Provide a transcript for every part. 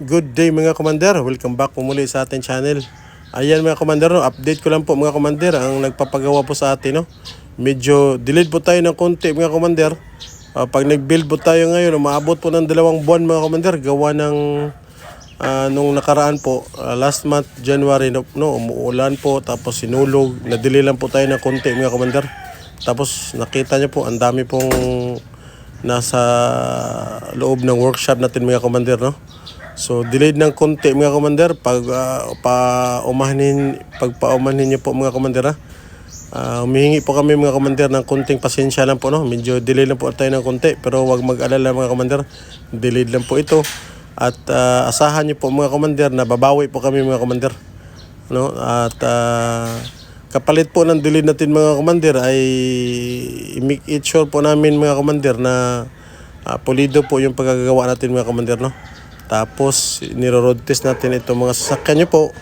Good day mga commander, welcome back po muli sa ating channel. Ayan mga commander, no? Update ko lang po mga commander ang nagpapagawa po sa atin. No? Medyo delayed po tayo ng konti mga commander. Pag nag-build po tayo ngayon, umaabot po ng 2 buwan mga commander. Gawa ng nung nakaraan po, last month January, no, umuulan po tapos sinulog. Na-delay lang po tayo ng konti mga commander. Tapos nakita nyo po, ang dami pong nasa loob ng workshop natin mga commander, no? So delayed ng konti mga commander. Paumanin niyo po mga commander, ha? Humihingi po kami mga commander ng konting pasensya lang po, no? Medyo delay lang po tayo ng konti, pero wag mag-alala mga commander, delayed lang po ito. At asahan niyo po mga commander na babawi po kami mga commander, no? At kapalit po ng delay natin mga commander ay make it sure po namin mga commander na pulido po yung pagkagawa natin mga commander, no? Tapos niro-road test natin itong mga sasakyan nyo po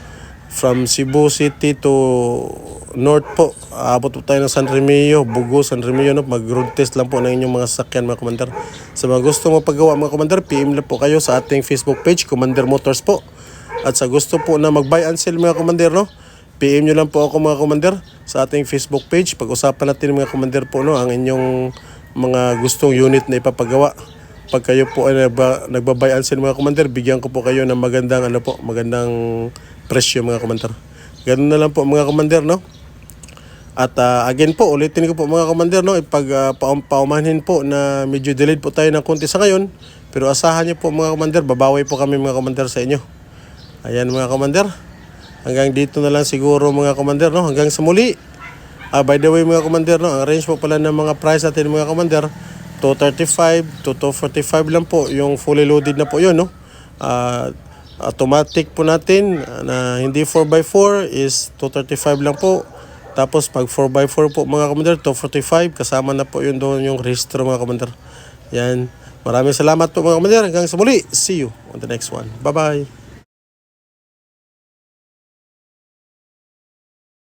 from Cebu City to North po. Abot po tayo ng San Remillo, Bugo, San Remillo, no? Mag-road test lang po ng inyong mga sasakyan mga commander. Sa mga gusto mo paggawa mga commander, PM lang po kayo sa ating Facebook page, Commander Motors po. At sa gusto po na mag-buy and sell mga commander, no? PM nyo lang po ako mga commander sa ating Facebook page. Pag-usapan natin mga commander po, no, ang inyong mga gustong unit na ipapagawa. Pag kayo po ay nagbabay and sell mga commander, bigyan ko po kayo ng magandang magandang presyo mga commander. Ganun na lang po mga commander, no? At again po, ulitin ko po mga commander, no, paumanhin po na medyo delayed po tayo ng konti sa ngayon, pero asahan niyo po mga commander, babawi po kami mga commander sa inyo. Ayan mga commander. Hanggang dito na lang siguro mga commander, no? Hanggang sa muli. By the way mga commander, no, ang range po pala ng mga price natin mga commander, 235 to 245 lang po yung fully loaded na po yun, no? Automatic po natin na hindi 4x4 is 235 lang po. Tapos pag 4x4 po mga commander, 245, kasama na po yun doon yung registro mga commander. Yan. Maraming salamat po mga commander. Hanggang sa muli. See you on the next one. Bye bye.